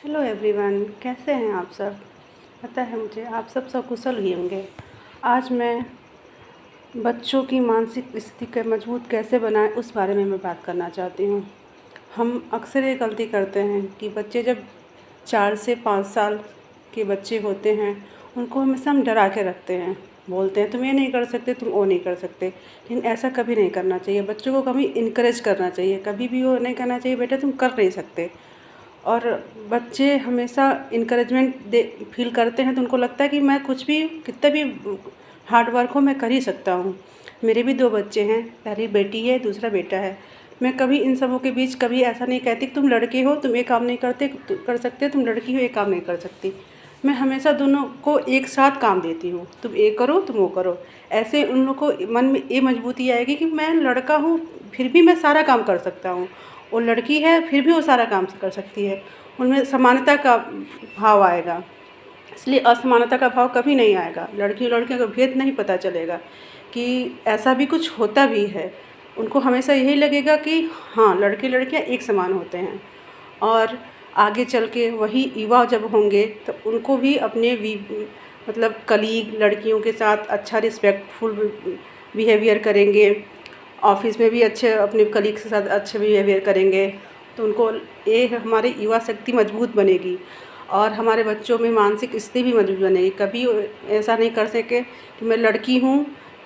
Hello everyone, कैसे हैं आप सब। पता है मुझे आप सब सकुशल ही होंगे। आज मैं बच्चों की मानसिक स्थिति को मजबूत कैसे बनाएं उस बारे में मैं बात करना चाहती हूँ। हम अक्सर ये गलती करते हैं कि बच्चे जब 4 से 5 साल के बच्चे होते हैं उनको हमेशा हम डरा के रखते हैं, बोलते हैं तुम ये नहीं कर सकते, तुम वो नहीं कर सकते। लेकिन ऐसा कभी नहीं करना चाहिए। बच्चों को कभी इनकरेज करना चाहिए, कभी भी वो नहीं करना चाहिए बेटा तुम कर नहीं सकते। और बच्चे हमेशा इनकरेजमेंट दे फील करते हैं तो उनको लगता है कि मैं कुछ भी कितना भी हार्ड वर्क हो मैं कर ही सकता हूँ। मेरे भी 2 बच्चे हैं, पहली बेटी है, दूसरा बेटा है। मैं कभी इन सबों के बीच कभी ऐसा नहीं कहती कि तुम लड़के हो तुम ये काम नहीं कर सकते, तुम लड़की हो ये काम नहीं कर सकती। मैं हमेशा दोनों को एक साथ काम देती हूँ, तुम ये करो तुम वो करो। ऐसे उन लोग को मन में ये मजबूती आएगी कि मैं लड़का हूँ फिर भी मैं सारा काम कर सकता हूँ, वो लड़की है फिर भी वो सारा काम कर सकती है। उनमें समानता का भाव आएगा। इसलिए असमानता का भाव कभी नहीं आएगा। लड़की लड़कियों का भेद नहीं पता चलेगा कि ऐसा भी कुछ होता भी है। उनको हमेशा यही लगेगा कि हाँ लड़के लड़कियां एक समान होते हैं। और आगे चल के वही युवा जब होंगे तो उनको भी अपने मतलब कलीग लड़कियों के साथ अच्छा रिस्पेक्टफुल बिहेवियर करेंगे। ऑफिस में भी अच्छे अपने कलीग के साथ अच्छे बिहेवियर करेंगे तो उनको ये हमारी युवा शक्ति मजबूत बनेगी और हमारे बच्चों में मानसिक स्थिति भी मजबूत बनेगी। कभी ऐसा नहीं कर सके कि मैं लड़की हूँ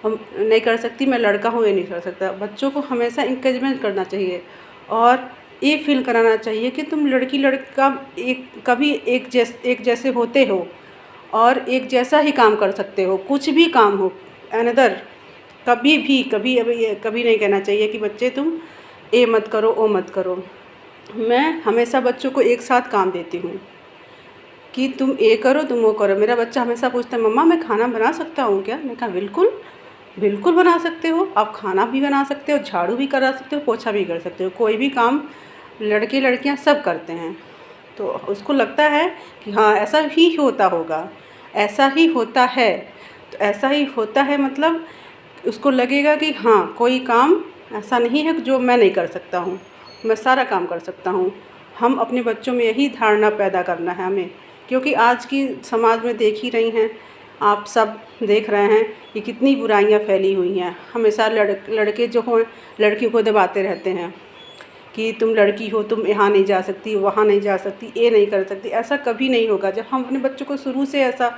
हम नहीं कर सकती, मैं लड़का हूँ ये नहीं कर सकता। बच्चों को हमेशा इंकरेजमेंट करना चाहिए और ये फील कराना चाहिए कि तुम लड़की लड़का कभी एक जैसे होते हो और एक जैसा ही काम कर सकते हो, कुछ भी काम हो अनदर। कभी भी कभी नहीं कहना चाहिए कि बच्चे तुम ये मत करो वो मत करो। मैं हमेशा बच्चों को एक साथ काम देती हूँ कि तुम ये करो तुम वो करो। मेरा बच्चा हमेशा पूछता है मम्मा मैं खाना बना सकता हूँ क्या। मैंने कहा बिल्कुल बिल्कुल बना सकते हो, आप खाना भी बना सकते हो, झाड़ू भी करा सकते हो, पोछा भी कर सकते हो। कोई भी काम लड़के लड़कियाँ सब करते हैं। तो उसको लगता है कि हाँ ऐसा ही होता होगा, ऐसा ही होता है। तो ऐसा ही होता है मतलब उसको लगेगा कि हाँ कोई काम ऐसा नहीं है जो मैं नहीं कर सकता हूँ, मैं सारा काम कर सकता हूँ। हम अपने बच्चों में यही धारणा पैदा करना है हमें, क्योंकि आज की समाज में देख ही रही हैं, आप सब देख रहे हैं कि कितनी बुराइयां फैली हुई हैं। हमेशा लड़के जो हों लड़कियों को दबाते रहते हैं कि तुम लड़की हो तुम यहाँ नहीं जा सकती, वहाँ नहीं जा सकती, ये नहीं कर सकती। ऐसा कभी नहीं होगा। जब हम अपने बच्चों को शुरू से ऐसा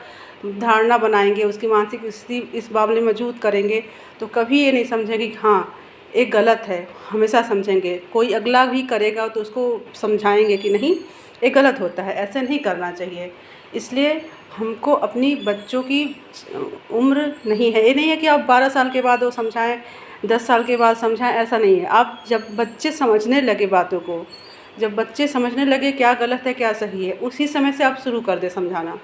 धारणा बनाएंगे, उसकी मानसिक स्थिति इस मामले में मजबूत करेंगे तो कभी ये नहीं समझेंगे कि हाँ ये गलत है। हमेशा समझेंगे, कोई अगला भी करेगा तो उसको समझाएंगे कि नहीं ये गलत होता है, ऐसे नहीं करना चाहिए। इसलिए हमको अपनी बच्चों की उम्र नहीं है, ये नहीं है कि आप 12 साल के बाद वो समझाएं, 10 साल के बाद समझाएं, ऐसा नहीं है। आप जब बच्चे समझने लगे बातों को, जब बच्चे समझने लगे क्या गलत है क्या सही है, उसी समय से आप शुरू कर दें समझाना।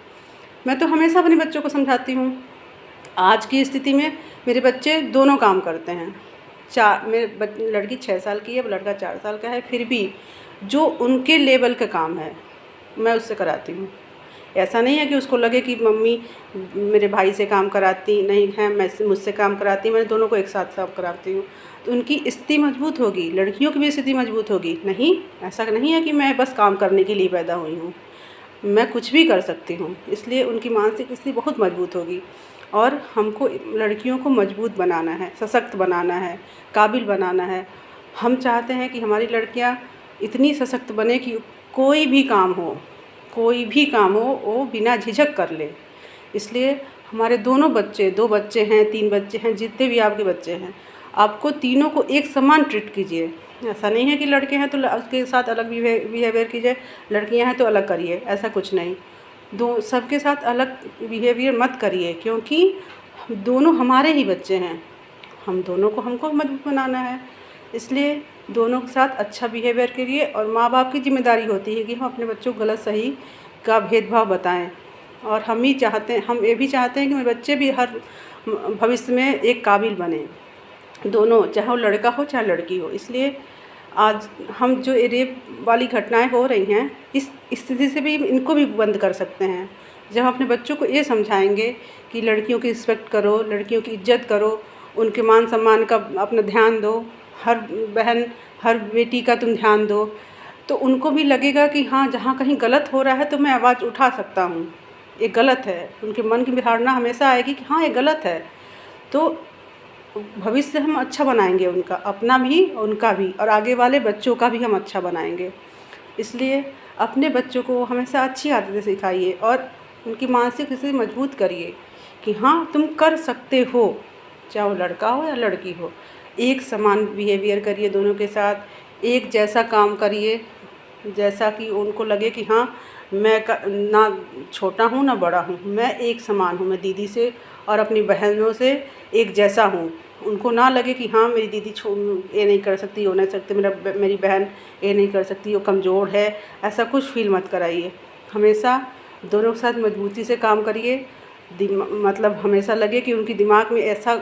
मैं तो हमेशा अपने बच्चों को समझाती हूँ। आज की स्थिति में मेरे बच्चे दोनों काम करते हैं। मेरे लड़की 6 साल की है, लड़का 4 साल का है, फिर भी जो उनके लेवल का काम है मैं उससे कराती हूँ। ऐसा नहीं है कि उसको लगे कि मम्मी मेरे भाई से काम कराती नहीं है, मैं मुझसे काम कराती, मैं दोनों को एक साथ सब कराती हूँ तो उनकी स्थिति मजबूत होगी, लड़कियों की भी स्थिति मजबूत होगी। नहीं, ऐसा नहीं है कि मैं बस काम करने के लिए पैदा हुई हूँ, मैं कुछ भी कर सकती हूँ। इसलिए उनकी मानसिक स्थिति बहुत मजबूत होगी और हमको लड़कियों को मजबूत बनाना है, सशक्त बनाना है, काबिल बनाना है। हम चाहते हैं कि हमारी लड़कियाँ इतनी सशक्त बने कि कोई भी काम हो वो बिना झिझक कर ले। इसलिए हमारे दोनों बच्चे, 2 बच्चे हैं, 3 बच्चे हैं, जितने भी आपके बच्चे हैं, आपको तीनों को एक समान ट्रीट कीजिए। ऐसा नहीं है कि लड़के हैं तो उसके साथ अलग बिहेवियर कीजिए, लड़कियां हैं तो अलग करिए, ऐसा कुछ नहीं। सबके साथ अलग बिहेवियर मत करिए, क्योंकि दोनों हमारे ही बच्चे हैं, हम दोनों को हमको मजबूत बनाना है। इसलिए दोनों के साथ अच्छा बिहेवियर करिए और माँ बाप की जिम्मेदारी होती है कि हम अपने बच्चों को गलत सही का भेदभाव बताएं। और हम ये भी चाहते हैं कि मेरे बच्चे भी हर भविष्य में एक काबिल बने, दोनों, चाहे वो लड़का हो चाहे लड़की हो। इसलिए आज हम जो रेप वाली घटनाएं हो रही हैं, इस स्थिति से भी इनको भी बंद कर सकते हैं जब हम अपने बच्चों को ये समझाएंगे कि लड़कियों की रिस्पेक्ट करो, लड़कियों की इज्जत करो, उनके मान सम्मान का अपना ध्यान दो, हर बहन हर बेटी का तुम ध्यान दो। तो उनको भी लगेगा कि हाँ, जहाँ कहीं गलत हो रहा है तो मैं आवाज़ उठा सकता हूँ, ये गलत है। उनके मन की धारणा हमेशा आएगी कि हाँ, ये गलत है। तो भविष्य हम अच्छा बनाएंगे उनका, अपना भी, उनका भी, और आगे वाले बच्चों का भी हम अच्छा बनाएंगे। इसलिए अपने बच्चों को हमेशा अच्छी आदतें सिखाइए और उनकी मानसिक स्थिति मजबूत करिए कि हाँ, तुम कर सकते हो, चाहे वो लड़का हो या लड़की हो। एक समान बिहेवियर करिए दोनों के साथ, एक जैसा काम करिए, जैसा कि उनको लगे कि हाँ, मैं ना छोटा हूँ ना बड़ा हूँ, मैं एक समान हूँ, मैं दीदी से और अपनी बहनों से एक जैसा हूँ। उनको ना लगे कि हाँ, मेरी दीदी ये नहीं कर सकती, वो नहीं सकती, मेरी बहन ये नहीं कर सकती, वो कमज़ोर है, ऐसा कुछ फील मत कराइए। हमेशा दोनों के साथ मजबूती से काम करिए। मतलब हमेशा लगे कि उनके दिमाग में ऐसा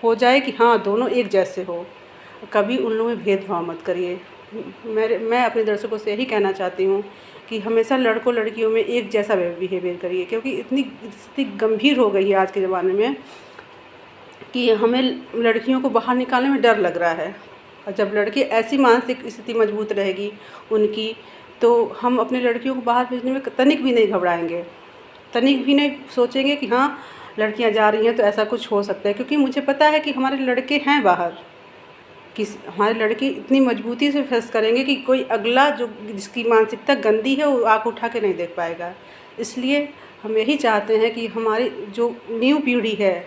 हो जाए कि हाँ, दोनों एक जैसे हो। कभी उन लोगों में भेदभाव मत करिए। मैं अपने दर्शकों से यही कहना चाहती हूँ कि हमेशा लड़कों लड़कियों में एक जैसा बिहेवियर करिए, क्योंकि इतनी स्थिति गंभीर हो गई है आज के ज़माने में कि हमें लड़कियों को बाहर निकालने में डर लग रहा है। और जब लड़के ऐसी मानसिक स्थिति मजबूत रहेगी उनकी, तो हम अपनी लड़कियों को बाहर भेजने में तनिक भी नहीं घबराएंगे, तनिक भी नहीं सोचेंगे कि हाँ, लड़कियां जा रही हैं तो ऐसा कुछ हो सकता है। क्योंकि मुझे पता है कि हमारे लड़के हैं बाहर, कि हमारे लड़के इतनी मजबूती से फेस करेंगे कि कोई अगला जो जिसकी मानसिकता गंदी है वो आँख उठा के नहीं देख पाएगा। इसलिए हम यही चाहते हैं कि हमारी जो न्यू पीढ़ी है,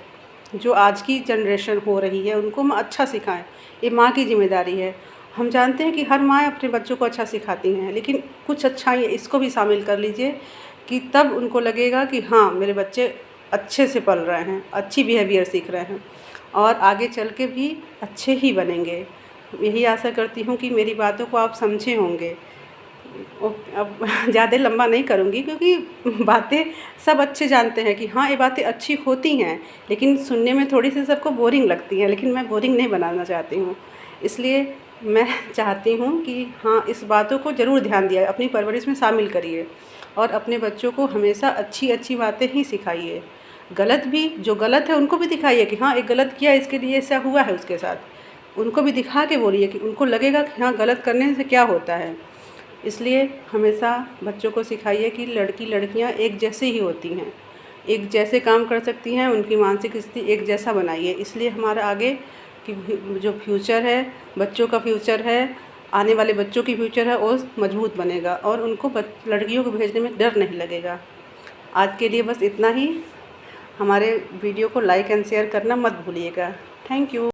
जो आज की जनरेशन हो रही है, उनको हम अच्छा सिखाएं। ये माँ की जिम्मेदारी है। हम जानते हैं कि हर माँ अपने बच्चों को अच्छा सिखाती हैं, लेकिन कुछ अच्छाई इसको भी शामिल कर लीजिए कि तब उनको लगेगा कि हाँ, मेरे बच्चे अच्छे से पल रहे हैं, अच्छी बिहेवियर सीख रहे हैं और आगे चल के भी अच्छे ही बनेंगे। यही आशा करती हूँ कि मेरी बातों को आप समझे होंगे। अब ज़्यादा लंबा नहीं करूँगी, क्योंकि बातें सब अच्छे जानते हैं कि हाँ, ये बातें अच्छी होती हैं, लेकिन सुनने में थोड़ी सी सबको बोरिंग लगती हैं। लेकिन मैं बोरिंग नहीं बनाना चाहती हूँ। इसलिए मैं चाहती हूँ कि हाँ, इस बातों को ज़रूर ध्यान दिया, अपनी परवरिश में शामिल करिए और अपने बच्चों को हमेशा अच्छी अच्छी बातें ही सिखाइए। गलत भी, जो गलत है उनको भी दिखाइए कि हाँ, एक गलत किया, इसके लिए ऐसा हुआ है उसके साथ। उनको भी दिखा के बोलिए कि उनको लगेगा कि हाँ, गलत करने से क्या होता है। इसलिए हमेशा बच्चों को सिखाइए कि लड़की लड़कियां एक जैसे ही होती हैं, एक जैसे काम कर सकती हैं, उनकी मानसिक स्थिति एक जैसा बनाइए। इसलिए हमारा आगे की जो फ्यूचर है, बच्चों का फ्यूचर है, आने वाले बच्चों की फ्यूचर है, वो मजबूत बनेगा और उनको लड़कियों को भेजने में डर नहीं लगेगा। आज के लिए बस इतना ही। हमारे वीडियो को लाइक एंड शेयर करना मत भूलिएगा। Thank you.